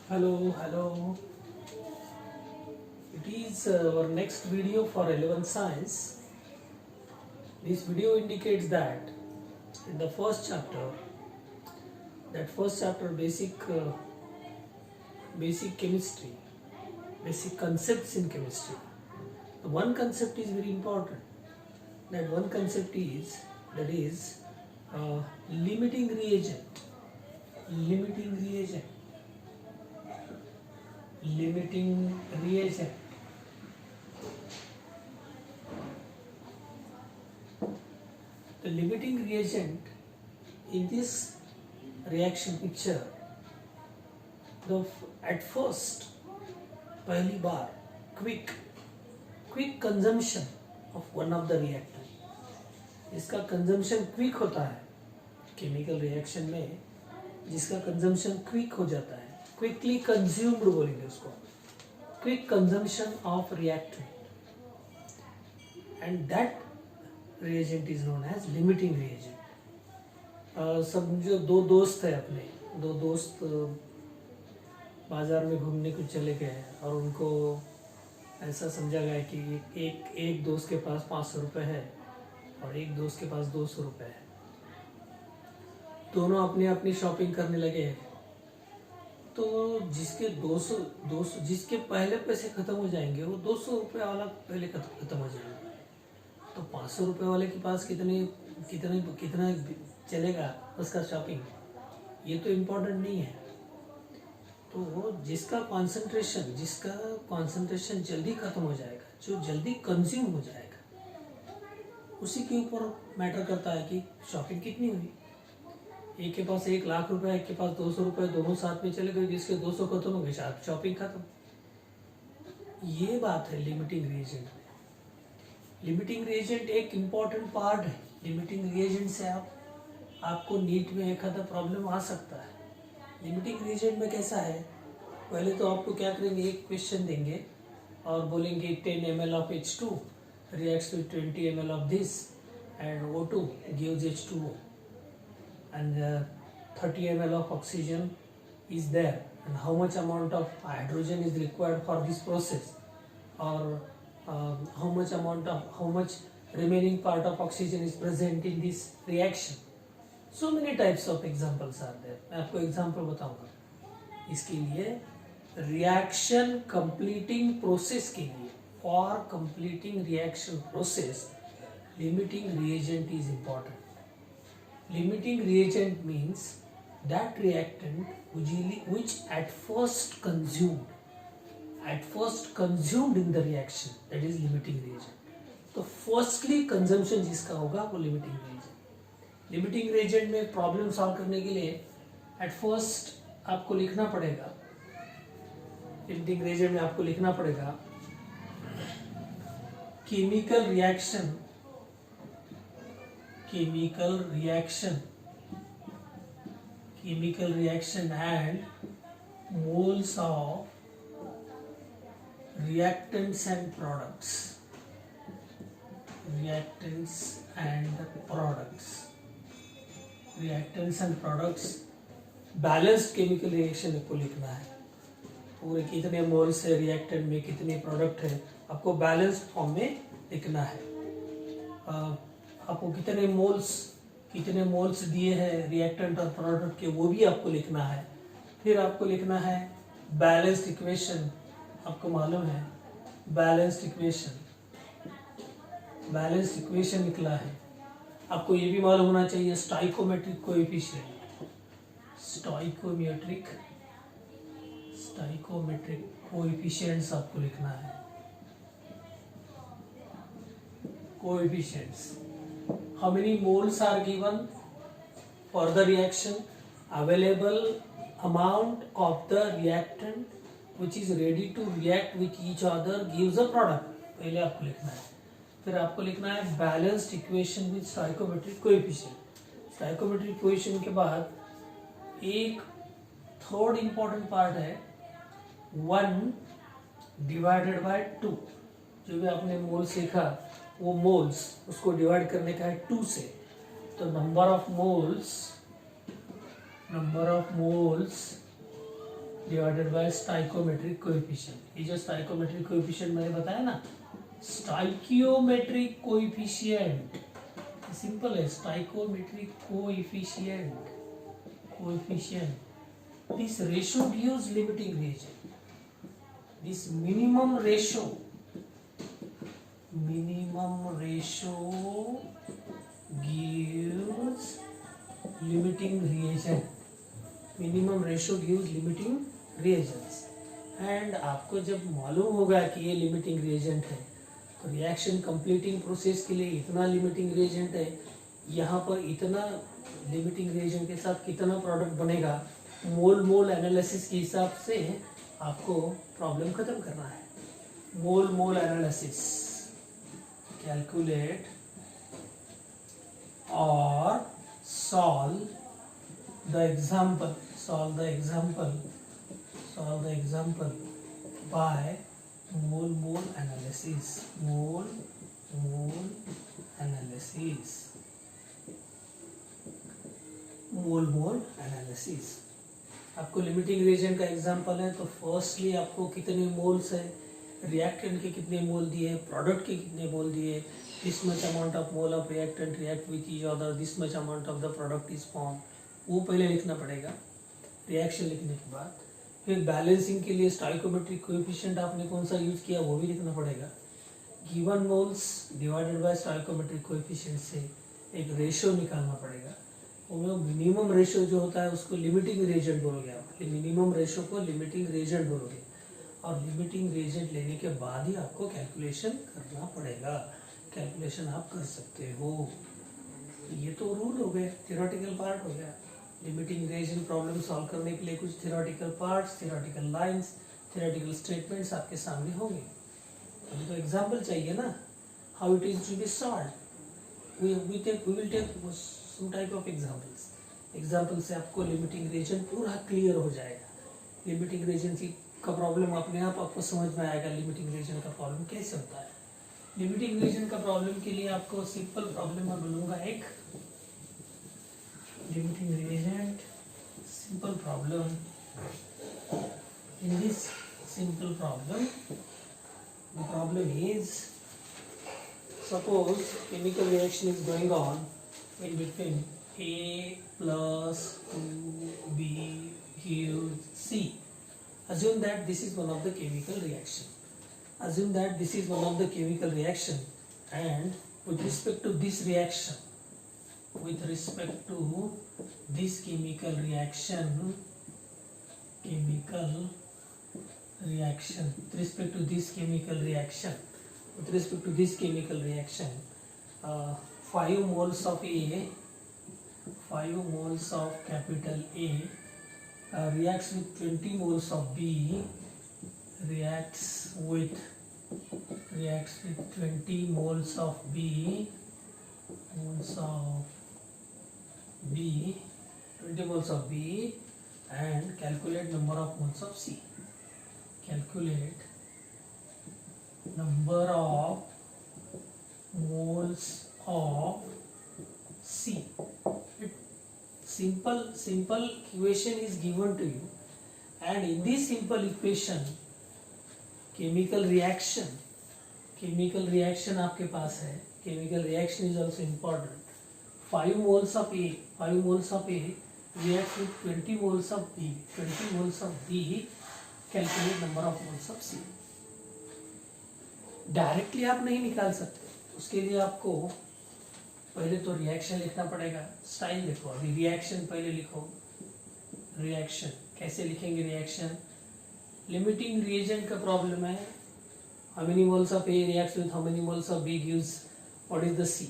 Hello. It is our next video for 11th science. This video indicates that in the first chapter, basic chemistry, basic concepts in chemistry. The one concept is very important. That one concept is limiting reagent. Limiting reagent. The limiting reagent in this reaction picture, at first, पहली बार quick consumption of one of the reactant. इसका consumption quick होता है chemical reaction में, जिसका consumption quick हो जाता है, quickly consumed बोलेंगे उसको, quick consumption of reactant, and that reagent is known as limiting reagent. समझो दो दोस्त है अपने, दो दोस्त बाजार में घूमने को चले गए और उनको ऐसा समझा गया कि एक दोस्त के पास 500 रुपये है और एक दोस्त के पास 200 रुपये है. दोनों अपनी अपनी शॉपिंग करने लगे. तो जिसके 200 जिसके पहले पैसे खत्म हो जाएंगे वो 200 रुपये वाला पहले खत्म हो जाएगा. तो 500 रुपये वाले के पास कितना चलेगा उसका शॉपिंग, ये तो इम्पोर्टेंट नहीं है. तो जिसका कंसंट्रेशन जल्दी खत्म हो जाएगा, जो जल्दी कंज्यूम हो जाएगा, उसी के ऊपर मैटर करता है कि शॉपिंग कितनी हुई. एक के पास 1 लाख रुपए, एक के पास 200 रुपए, दोनों साथ में चले गए, जिसके 200 खत्म हो गए शॉपिंग खत्म. ये बात है लिमिटिंग रिएजेंट में. लिमिटिंग रिएजेंट एक इम्पॉर्टेंट पार्ट है. लिमिटिंग रिएजेंट से आपको नीट में एक आधा प्रॉब्लम आ सकता है. लिमिटिंग रिएजेंट में कैसा है, पहले तो आपको क्या करेंगे, एक क्वेश्चन देंगे और बोलेंगे 10 ml of H2 reacts with 20 ml of this and O2 gives H2O and 30 ml of oxygen is there, and how much amount of hydrogen is required for this process, or how much remaining part of oxygen is present in this reaction. So many types of examples are there. मैं आपको example बताऊंगा. इसके लिए reaction completing process के लिए, for completing reaction process, limiting reagent is important. Limiting reagent means that reactant which at first consumed in the reaction, that is limiting reagent. तो firstly consumption जिसका होगा वो limiting reagent. Limiting reagent में problem solve करने के लिए at first आपको लिखना पड़ेगा, limiting reagent में आपको लिखना पड़ेगा chemical reaction and moles of reactants and products. Balanced chemical reaction को लिखना है. पूरे कितने मोल्स है रिएक्टेंट में, कितने प्रोडक्ट है, आपको बैलेंस्ड फॉर्म में लिखना है. आपको कितने मोल्स दिए हैं रिएक्टेंट और प्रोडक्ट के, वो भी आपको लिखना है. फिर आपको लिखना है बैलेंस्ड इक्वेशन. आपको मालूम है बैलेंस्ड इक्वेशन निकला है. आपको ये भी मालूम होना चाहिए स्टोइकोमेट्रिक कोएफिशिएंट्स आपको लिखना है. Coefficients, how many moles are given for the reaction, available amount of the reactant which is ready to react with each other gives a product. पहले आपको लिखना है. फिर आपको लिखना है balanced equation with stoichiometric coefficient. Stoichiometric coefficient के बाद एक थर्ड इंपॉर्टेंट पार्ट है 1 डिवाइडेड बाय 2. जो भी आपने मोल सीखा वो मोल्स उसको डिवाइड करने का है 2 से. तो number of moles divided by stoichiometric coefficient. ये जो स्टाइकोमेट्रिक कोएफिशिएंट मैंने बताया ना, स्टाइकियोमेट्रिक कोएफिशिएंट, सिंपल है, stoichiometric coefficient, this ratio gives limiting reagent, this minimum ratio gives limiting reagent, minimum ratio gives limiting reagents। And आपको जब मालूम होगा कि ये लिमिटिंग रिएजेंट है तो रिएक्शन कंप्लीटिंग प्रोसेस के लिए इतना लिमिटिंग रिएजेंट है, यहाँ पर इतना लिमिटिंग रिएजेंट के साथ कितना प्रोडक्ट बनेगा, मोल एनालिसिस के हिसाब से आपको प्रॉब्लम खत्म करना है। मोल एनालिसिस, कैलकुलेट और solve the example by mole analysis, mole analysis. आपको लिमिटिंग रिएजेंट का एग्जांपल है तो फर्स्टली आपको कितने मोल्स है, रिएक्टेंट के कितने मोल दिए, प्रोडक्ट के कितने मोल दिए, this much amount of mole of reactant react with each other, this much amount of the product is form, वो पहले लिखना पड़ेगा रिएक्शन लिखने के बाद। फिर बैलेंसिंग के लिए स्टाइकोमेट्रिक कोएफिशिएंट आपने कौन सा यूज किया वो भी लिखना पड़ेगा। Given moles divided by stoichiometric coefficient से एक रेशियो निकालना पड़ेगा। वो मिनिमम रेशियो जो होता है उसको लिमिटिंग रिएजेंट बोलोगे आप, मिनिमम रेशियो को लिमिटिंग रिएजेंट बोलोगे, और लिमिटिंग रिएजेंट लेने के बाद ही आपको कैलकुलेशन करना पड़ेगा। कैलकुलेशन आप कर सकते हो। ये तो रूल हो गए, थ्योरेटिकल पार्ट हो गया। लिमिटिंग रिएजेंट प्रॉब्लम सॉल्व करने के लिए कुछ theoretical parts, theoretical lines, theoretical statements आपके सामने होंगे। अभी तो एग्जाम्पल चाहिए ना, how it is to be solve. We will take some type of example से आपको लिमिटिंग रिएजेंट पूरा क्लियर हो जाएगा। लिमिटिंग रिएजेंट का प्रॉब्लम अपने आप आपको समझ में आएगा, लिमिटिंग रिएजेंट का प्रॉब्लम कैसे होता है। लिमिटिंग रिएजेंट का प्रॉब्लम के लिए आपको सिंपल प्रॉब्लम मैं बोलूँगा, एक limiting reagent simple problem. In this simple problem the problem is, suppose chemical reaction is going on in between A plus 2B gives C. Assume that this is one of the chemical reaction. And with respect to this chemical reaction, with respect to this chemical reaction, 5 moles of A, 5 moles of capital A reacts with 20 moles of B, reacts with 20 moles of B, 20 moles of B, and calculate number of moles of C. Calculate number of moles of C. Simple equation is given to you, and in this simple equation chemical reaction आपके पास है। chemical reaction is also important. 5 moles of A reacts with 20 moles of B, calculate number of moles of C. Directly आप नहीं निकाल सकते, उसके लिए आपको पहले तो रिएक्शन लिखना पड़ेगा। स्टाइल लिखो, अभी रिएक्शन पहले लिखो। रिएक्शन कैसे लिखेंगे? रिएक्शन लिमिटिंग रिएजेंट का प्रॉब्लम है, how many moles of A reacts with how many moles of B gives what is the C.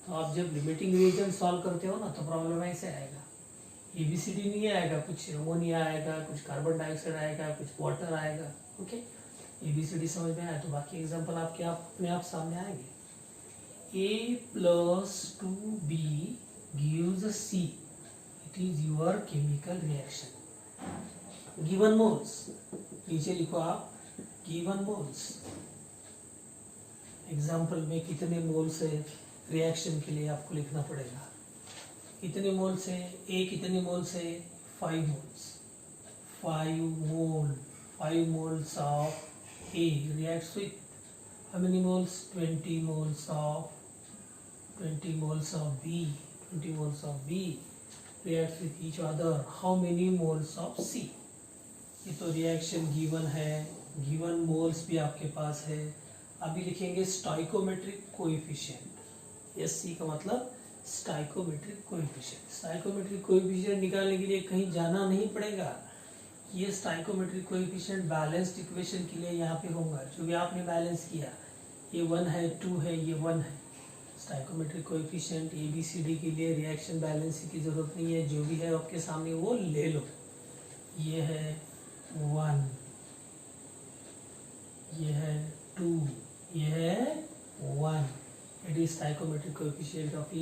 तो आप जब लिमिटिंग रिएजेंट सॉल्व करते हो ना तो प्रॉब्लम ऐसे आएगा, ABCD नहीं आएगा, कुछ अमोनिया आएगा, कुछ कार्बन डाइऑक्साइड आएगा, कुछ वाटर आएगा। ओके, ABCD समझ में आया तो बाकी एग्जांपल आपके अपने आप सामने आएंगे। A plus 2B gives C. It is your chemical reaction. Given moles, नीचे लिखो आप given moles। एग्जांपल में कितने मोल्स है रिएक्शन के लिए आपको लिखना पड़ेगा। कितने मोल्स है? A कितने मोल्स है? 5 moles. 5 moles of A reacts with how many moles? 20 moles of B. 20 moles of B reacts with each other. How many moles of C? ये तो रिएक्शन गिवन है, गिवन मोल्स भी आपके पास है. अभी लिखेंगे स्टाइकोमेट्रिक कोएफिशिएंट. यस, सी का मतलब स्टाइकोमेट्रिक कोएफिशिएंट. स्टाइकोमेट्रिक कोएफिशिएंट निकालने के लिए कहीं जाना नहीं पड़ेगा. ये स्टाइकोमेट्रिक कोएफिशिएंट बैलेंस्ड इक्वेशन के लिए यहाँ पे होगा. जो भी आपने बैलेंस किया, ये 1 है, 2 है, ये 1 है. स्टाइकोमेट्रिक कोएफिशिएंट ABCD के लिए रिएक्शन बैलेंस की जरूरत नहीं है. जो भी है आपके सामने वो ले लो. ये है 1, ये है 2, ये है 1. It is stoichiometric coefficient of A,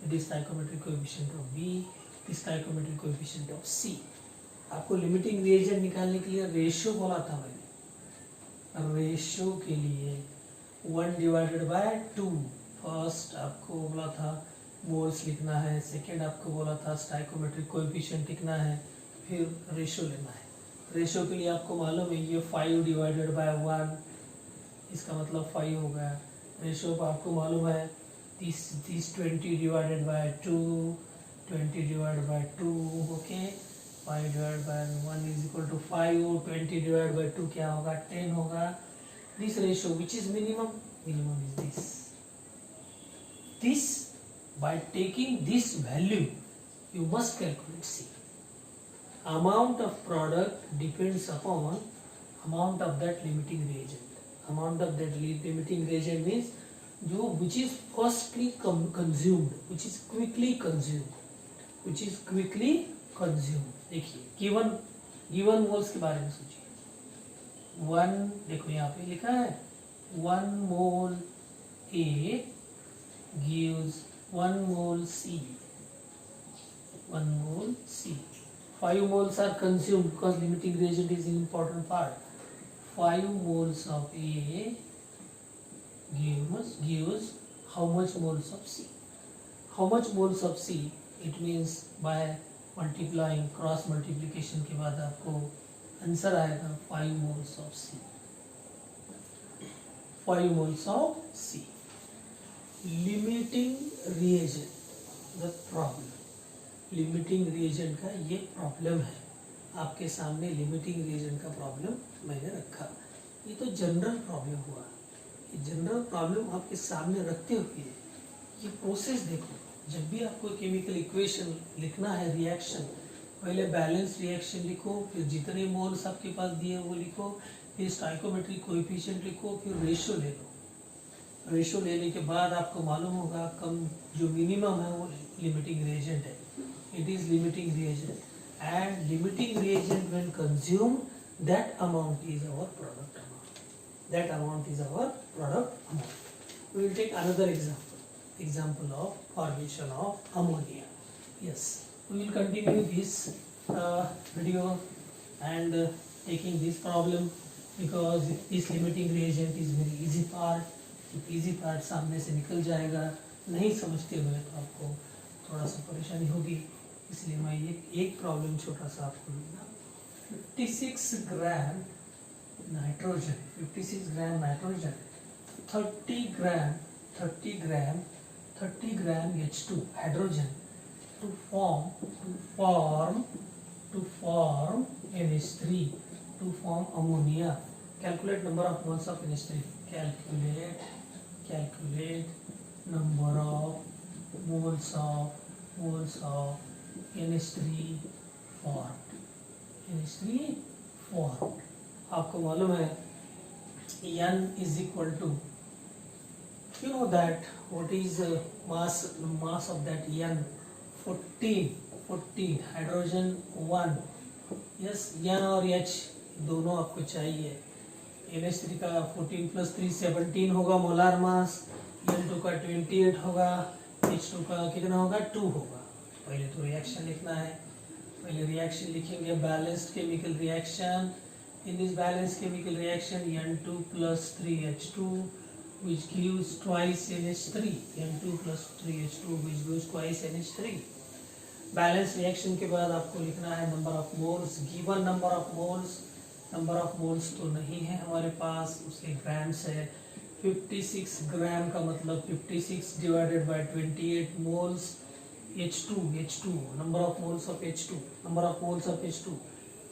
it is stoichiometric coefficient of B, it is stoichiometric coefficient of C. आपको लिमिटिंग रिएजेंट निकालने के लिए रेशियो बोला था मैंने. रेशियो के लिए 1/2. फर्स्ट आपको बोला था मोल्स लिखना है, सेकेंड आपको बोला था स्टाइकोमेट्रिक कोएफिशिएंट लिखना है, फिर रेशियो लेना है. रेशियो के लिए आपको मालूम है ये 5/1, इसका मतलब 5 हो गया. रेशियो पर आपको मालूम है 20/2, 20/2. ओके, 5/1 इज इक्वल टू 5 और 20/2 क्या होगा? 10 होगा. This ratio which is minimum is this. This, by taking this value, you must calculate C. Amount of product depends upon amount of that limiting reagent. Amount of that limiting reagent means जो which is firstly consumed, which is quickly consumed. देखिए given moles के बारे में सोचिए. 1, देखो यहाँ पे लिखा है 1 mole A gives 1 mole C. 1 mole C. 5 moles are consumed because limiting reagent is an important part. 5 moles of A gives how much moles of C? How much moles of C? It means by multiplying, cross multiplication के बाद आपको answer आएगा 5 moles of C. 5 moles of C. Limiting reagent the problem. Limiting reagent का ये problem है. आपके सामने limiting reagent का प्रॉब्लम मैंने रखा. ये तो जनरल प्रॉब्लम हुआ. ये जनरल प्रॉब्लम आपके सामने रखते हुए ये प्रोसेस देखो. जब भी आपको केमिकल इक्वेशन लिखना है, रिएक्शन, पहले बैलेंस रिएक्शन लिखो, फिर जितने मोल्स आपके पास दिए वो लिखो, फिर स्टाइकोमेट्रिक कोएफिशिएंट लिखो, फिर रेशियो ले लो. रेशियो लेने के बाद आपको मालूम होगा कम जो मिनिमम है वो लिमिटिंग रिएजेंट है. It is limiting reagent and limiting reagent when consumed that amount is our product amount. That amount is our product amount. We will take another example of formation of ammonia. Yes, we will continue this video and taking this problem because this limiting reagent is very easy part. Easy part सामने से निकल जाएगा. नहीं समझते हुए तो आपको थोड़ा सा परेशानी होगी. इसलिए मैं एक प्रॉब्लम छोटा सा आपको लूँगा. 56 gram nitrogen, 30 gram H2 hydrogen to form NH3 to form ammonia. Calculate number of moles of NH3. Calculate number of moles of NH3 formed. NH3 formed. आपको मालूम है N is equal to, you know that what is mass of that N? 14. Hydrogen 1. Yes, N और H दोनों आपको चाहिए. NH3 का 14 + 3 17 होगा molar mass. N2 का 28 होगा. H2 का कितना होगा? 2 होगा. पहले तो रिएक्शन लिखना है. पहले रिएक्शन लिखेंगे balanced chemical reaction. In this balanced chemical reaction N2 + 3H2 which gives twice NH3. N2 + 3H2 which gives twice NH3. Balance reaction के बाद आपको लिखना है number of moles, given number of moles तो नहीं है हमारे पास, उसके ग्राम्स है 56 ग्राम का मतलब 56 divided by 28 moles H2 number of moles of H2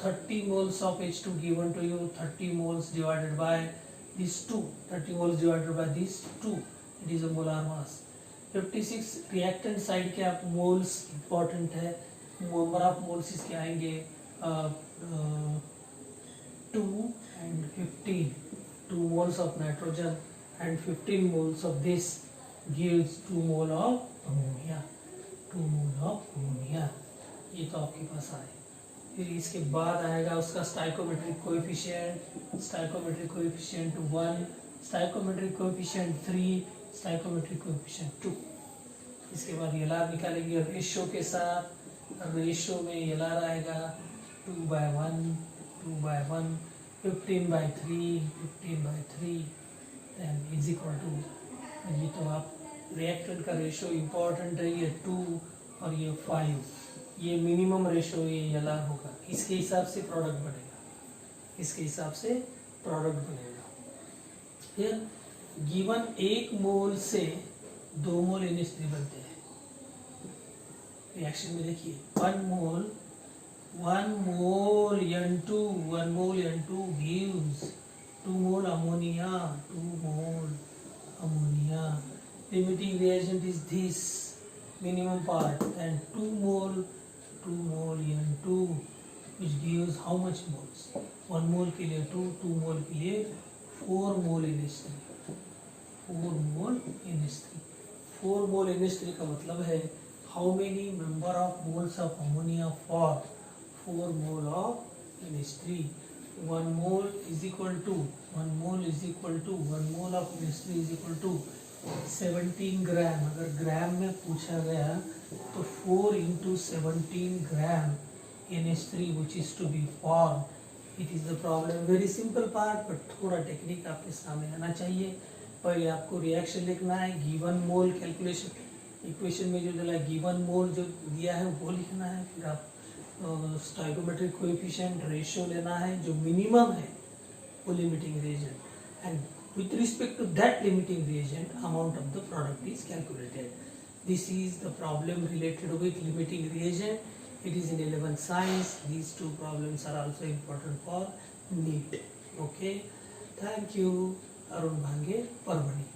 30 moles of H2 given to you, 30 moles divided by these 2, 30 moles divided by these 2, it is a molar mass. 56 reactant side के आप moles important है, number of moles इसके आएंगे 2 and 15, 2 moles of nitrogen and 15 moles of this gives 2 mole of ammonia. 2 mole of ammonia, ये तो आपके पास आए। फिर इसके बाद आएगा उसका stoichiometric coefficient 1, stoichiometric coefficient 3, stoichiometric coefficient 2। इसके बाद एलआर निकालेंगे रेशियो के साथ, रेशियो में एलआर आएगा 2/1, 15/3 देन इज इक्वल टू, ये तो आप रिएक्टेंट का रेशियो इंपॉर्टेंट है, ये 2 और ये 5, ये मिनिमम रेशियो ये एलआर होगा, इसके हिसाब से प्रोडक्ट बनेगा, फिर गिवन 1 मोल से 2 मोल NH3 बनते हैं। रिएक्शन में देखिए 1 मोल N2 gives 2 mole ammonia, limiting reagent is this minimum part, and 2 mole N2 which gives how much moles, 1 mole के लिए 2 mole के लिए 4 mole NH3, 4 mole NH3 का मतलब है how many number of moles of ammonia for 4 mole of NH3, 1 mole is equal to 1 mole of NH3 is equal to 17 ग्राम। अगर ग्राम में पूछा गया तो 4 into 17 gram NH3 which is to be formed. It is the problem, very simple part, but थोड़ा technique आपके सामने आना चाहिए। पहले आपको रिएक्शन लिखना है, गिवन मोल कैलकुलेशन इक्वेशन में जो दिया है गिवन मोल जो दिया है वो लिखना है, फिर आप स्टाइकोमेट्रिक कोएफिशिएंट रेशियो लेना है जो मिनिमम है वो limiting reagent, and with respect to that limiting reagent amount of the product is calculated. This is the problem related with limiting reagent. It is in 11th science. These 2 problems are also important for NEET. Okay, thank you, Arun Bhange, Parvani.